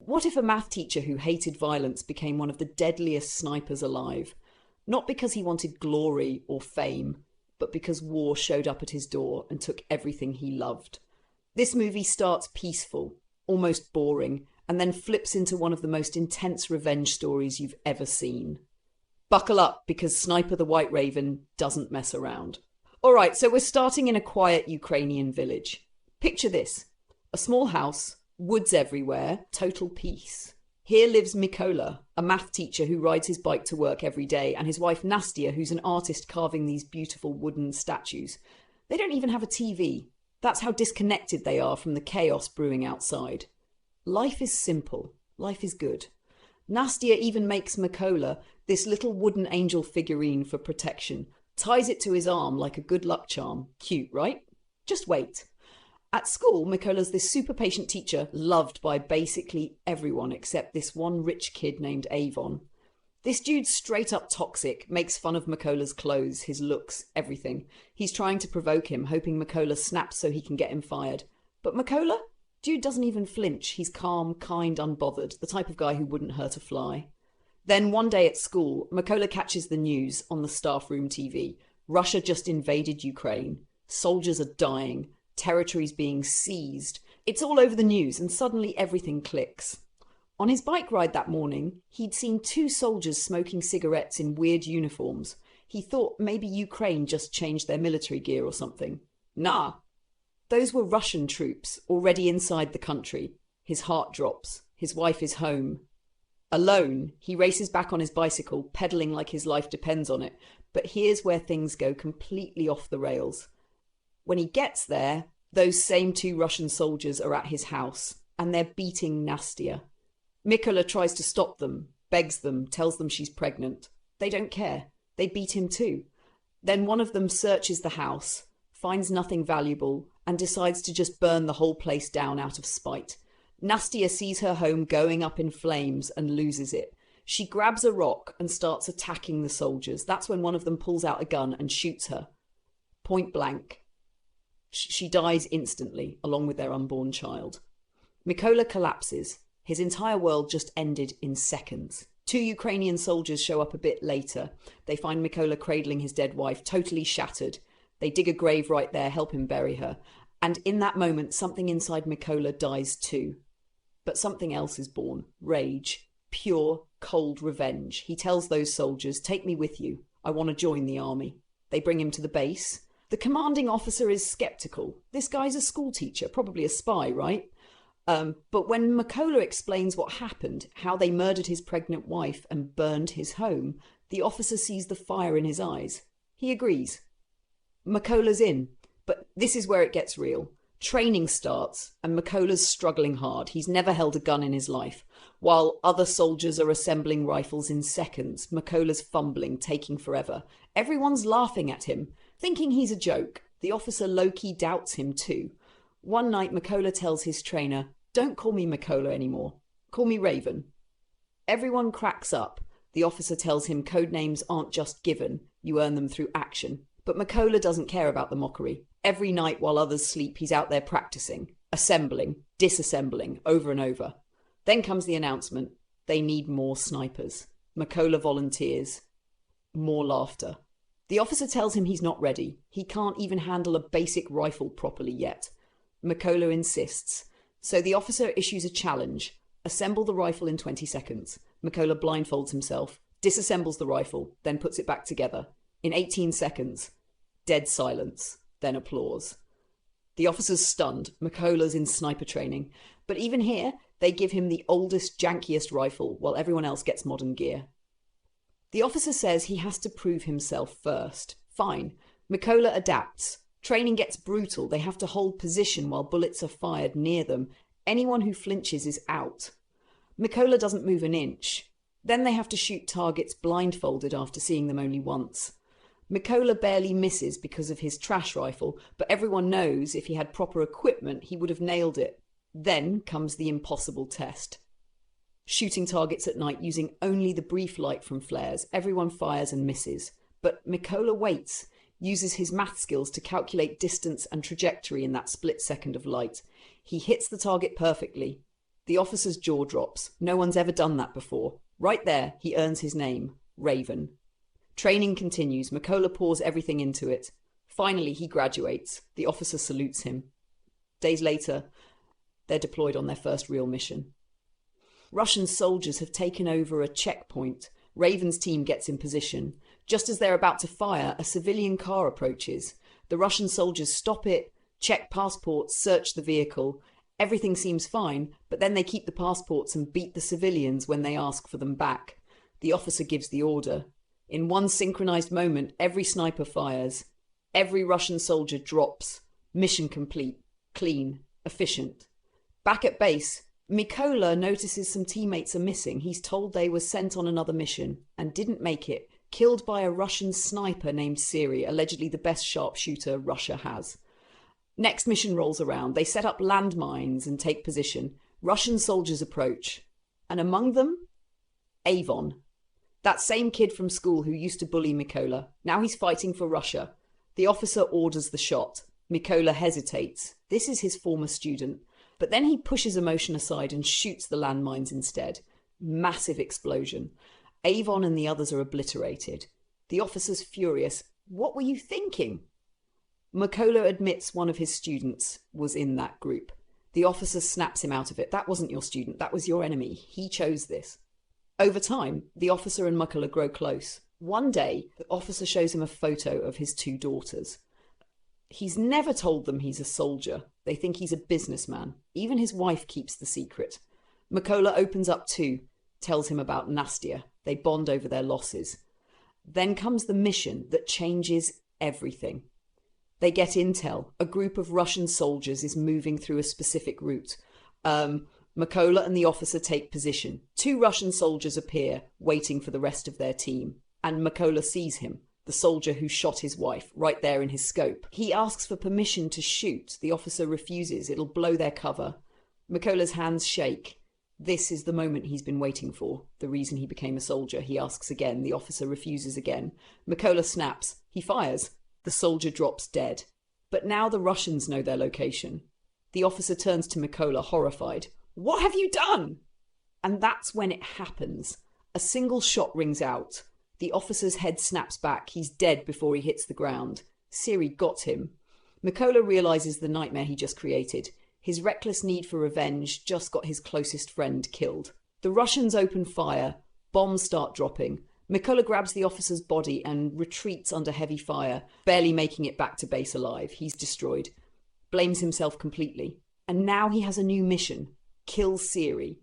What if a math teacher who hated violence became one of the deadliest snipers alive? Not because he wanted glory or fame, but because war showed up at his door and took everything he loved. This movie starts peaceful, almost boring, and then flips into one of the most intense revenge stories you've ever seen. Buckle up, because Sniper the White Raven doesn't mess around. Alright, so we're starting in a quiet Ukrainian village. Picture this: a small house, woods everywhere, total peace. Here lives Mykola, a math teacher who rides his bike to work every day, and his wife Nastia, who's an artist carving these beautiful wooden statues. They don't even have a TV. That's how disconnected they are from the chaos brewing outside. Life is simple. Life is good. Nastia even makes Mykola this little wooden angel figurine for protection, ties it to his arm like a good luck charm. Cute, right? Just wait. At school, Mykola's this super patient teacher, loved by basically everyone except this one rich kid named Avon. This dude's straight up toxic, makes fun of Mykola's clothes, his looks, everything. He's trying to provoke him, hoping Mykola snaps so he can get him fired. But Mykola? Dude doesn't even flinch. He's calm, kind, unbothered, the type of guy who wouldn't hurt a fly. Then one day at school, Mykola catches the news on the staff room TV. Russia just invaded Ukraine. Soldiers are dying. Territories being seized. It's all over the news, and suddenly everything clicks. On his bike ride that morning, he'd seen two soldiers smoking cigarettes in weird uniforms. He thought maybe Ukraine just changed their military gear or something. Nah. Those were Russian troops, already inside the country. His heart drops. His wife is home. Alone, he races back on his bicycle, pedaling like his life depends on it. But here's where things go completely off the rails. When he gets there, those same two Russian soldiers are at his house, and they're beating Nastia. Mykola tries to stop them, begs them, tells them she's pregnant. They don't care. They beat him too. Then one of them searches the house, finds nothing valuable, and decides to just burn the whole place down out of spite. Nastia sees her home going up in flames and loses it. She grabs a rock and starts attacking the soldiers. That's when one of them pulls out a gun and shoots her. Point blank. She dies instantly, along with their unborn child. Mykola collapses. His entire world just ended in seconds. Two Ukrainian soldiers show up a bit later. They find Mykola cradling his dead wife, totally shattered. They dig a grave right there, help him bury her. And in that moment, something inside Mykola dies too. But something else is born. Rage. Pure, cold revenge. He tells those soldiers, "Take me with you. I want to join the army." They bring him to the base. The commanding officer is skeptical. This guy's a school teacher, probably a spy, right? But when Mykola explains what happened, how they murdered his pregnant wife and burned his home, the officer sees the fire in his eyes. He agrees. Mykola's in. But this is where it gets real. Training starts, and Mykola's struggling hard. He's never held a gun in his life. While other soldiers are assembling rifles in seconds, Mykola's fumbling, taking forever. Everyone's laughing at him, thinking he's a joke. The officer low-key doubts him too. One night, Mykola tells his trainer, "Don't call me Mykola anymore. Call me Raven." Everyone cracks up. The officer tells him code names aren't just given. You earn them through action. But Mykola doesn't care about the mockery. Every night while others sleep, he's out there practicing, assembling, disassembling, over and over. Then comes the announcement. They need more snipers. Mykola volunteers. More laughter. The officer tells him he's not ready. He can't even handle a basic rifle properly yet. Mykola insists. So the officer issues a challenge. Assemble the rifle in 20 seconds. Mykola blindfolds himself, disassembles the rifle, then puts it back together. In 18 seconds. Dead silence. Then applause. The officer's stunned. Mykola's in sniper training. But even here, they give him the oldest, jankiest rifle, while everyone else gets modern gear. The officer says he has to prove himself first. Fine. Mykola adapts. Training gets brutal. They have to hold position while bullets are fired near them. Anyone who flinches is out. Mykola doesn't move an inch. Then they have to shoot targets blindfolded after seeing them only once. Mykola barely misses because of his trash rifle, but everyone knows if he had proper equipment, he would have nailed it. Then comes the impossible test. Shooting targets at night using only the brief light from flares. Everyone fires and misses. But Mykola waits, uses his math skills to calculate distance and trajectory in that split second of light. He hits the target perfectly. The officer's jaw drops. No one's ever done that before. Right there, he earns his name, Raven. Training continues. Mykola pours everything into it. Finally, he graduates. The officer salutes him. Days later, they're deployed on their first real mission. Russian soldiers have taken over a checkpoint. Raven's team gets in position. Just as they're about to fire, a civilian car approaches. The Russian soldiers stop it, check passports, search the vehicle. Everything seems fine, but then they keep the passports and beat the civilians when they ask for them back. The officer gives the order. In one synchronized moment, every sniper fires. Every Russian soldier drops. Mission complete. Clean. Efficient. Back at base, Mykola notices some teammates are missing. He's told they were sent on another mission and didn't make it. Killed by a Russian sniper named Siri, allegedly the best sharpshooter Russia has. Next mission rolls around. They set up landmines and take position. Russian soldiers approach. And among them, Avon. That same kid from school who used to bully Mykola. Now he's fighting for Russia. The officer orders the shot. Mykola hesitates. This is his former student. But then he pushes emotion aside and shoots the landmines instead. Massive explosion. Avon and the others are obliterated. The officer's furious. What were you thinking? Mykola admits one of his students was in that group. The officer snaps him out of it. That wasn't your student. That was your enemy. He chose this. Over time, the officer and Mykola grow close. One day, the officer shows him a photo of his two daughters. He's never told them he's a soldier. They think he's a businessman. Even his wife keeps the secret. Mykola opens up too, tells him about Nastya. They bond over their losses. Then comes the mission that changes everything. They get intel. A group of Russian soldiers is moving through a specific route. Mykola and the officer take position. Two Russian soldiers appear, waiting for the rest of their team. And Mykola sees him, the soldier who shot his wife, right there in his scope. He asks for permission to shoot. The officer refuses. It'll blow their cover. Mykola's hands shake. This is the moment he's been waiting for. The reason he became a soldier. He asks again. The officer refuses again. Mykola snaps. He fires. The soldier drops dead. But now the Russians know their location. The officer turns to Mykola, horrified. What have you done? And that's when it happens. A single shot rings out. The officer's head snaps back. He's dead before he hits the ground. Siri got him. Mykola realizes the nightmare he just created. His reckless need for revenge just got his closest friend killed. The Russians open fire. Bombs start dropping. Mykola grabs the officer's body and retreats under heavy fire, barely making it back to base alive. He's destroyed. Blames himself completely. And now he has a new mission. Kill Siri.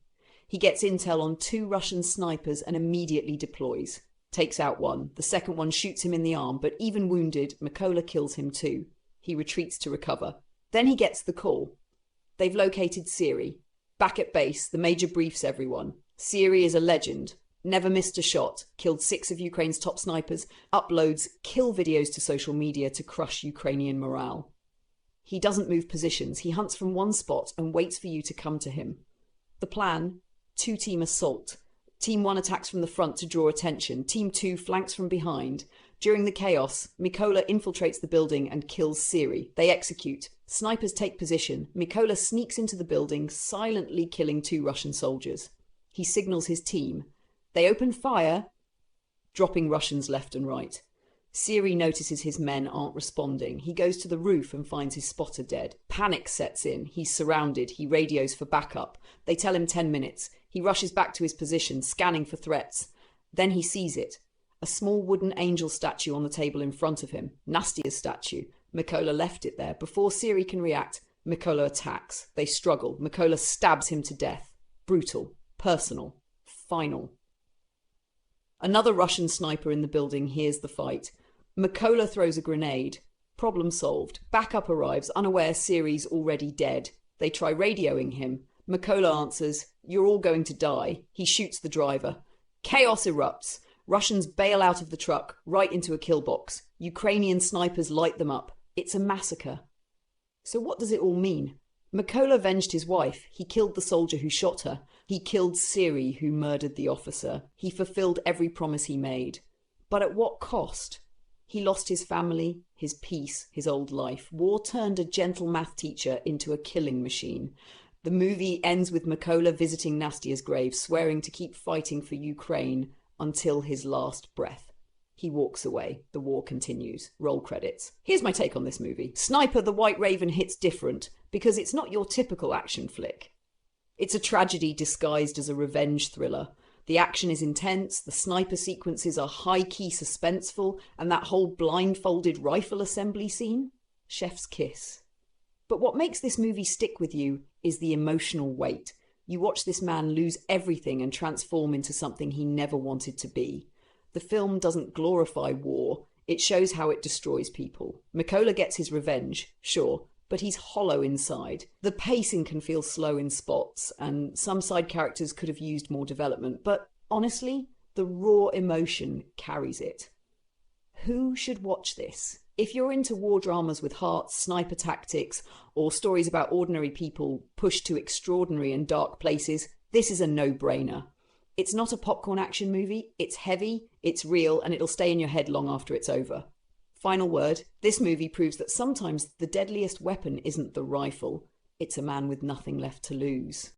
He gets intel on two Russian snipers and immediately deploys. Takes out one. The second one shoots him in the arm, but even wounded, Mykola kills him too. He retreats to recover. Then he gets the call. They've located Siri. Back at base, the major briefs everyone. Siri is a legend. Never missed a shot. Killed 6 of Ukraine's top snipers. Uploads kill videos to social media to crush Ukrainian morale. He doesn't move positions. He hunts from one spot and waits for you to come to him. The plan? 2-team assault. Team 1 attacks from the front to draw attention. Team 2 flanks from behind. During the chaos, Mykola infiltrates the building and kills Siri. They execute. Snipers take position. Mykola sneaks into the building, silently killing 2 Russian soldiers. He signals his team. They open fire, dropping Russians left and right. Siri notices his men aren't responding. He goes to the roof and finds his spotter dead. Panic sets in. He's surrounded. He radios for backup. They tell him 10 minutes. He rushes back to his position, scanning for threats. Then he sees it. A small wooden angel statue on the table in front of him. Nastya's statue. Mykola left it there. Before Siri can react, Mykola attacks. They struggle. Mykola stabs him to death. Brutal. Personal. Final. Another Russian sniper in the building hears the fight. Mykola throws a grenade. Problem solved. Backup arrives, unaware Siri's already dead. They try radioing him. Mykola answers, "You're all going to die." He shoots the driver. Chaos erupts. Russians bail out of the truck, right into a kill box. Ukrainian snipers light them up. It's a massacre. So what does it all mean? Mykola avenged his wife. He killed the soldier who shot her. He killed Siri, who murdered the officer. He fulfilled every promise he made. But at what cost? He lost his family, his peace, his old life. War turned a gentle math teacher into a killing machine. The movie ends with Mykola visiting Nastia's grave, swearing to keep fighting for Ukraine until his last breath. He walks away. The war continues. Roll credits. Here's my take on this movie. Sniper: The White Raven hits different because it's not your typical action flick. It's a tragedy disguised as a revenge thriller. The action is intense, the sniper sequences are high-key suspenseful, and that whole blindfolded rifle assembly scene? Chef's kiss. But what makes this movie stick with you is the emotional weight. You watch this man lose everything and transform into something he never wanted to be. The film doesn't glorify war, it shows how it destroys people. Mykola gets his revenge, sure, but he's hollow inside. The pacing can feel slow in spots, and some side characters could have used more development, but honestly, the raw emotion carries it. Who should watch this? If you're into war dramas with heart, sniper tactics, or stories about ordinary people pushed to extraordinary and dark places, this is a no-brainer. It's not a popcorn action movie, it's heavy, it's real, and it'll stay in your head long after it's over. Final word, this movie proves that sometimes the deadliest weapon isn't the rifle, it's a man with nothing left to lose.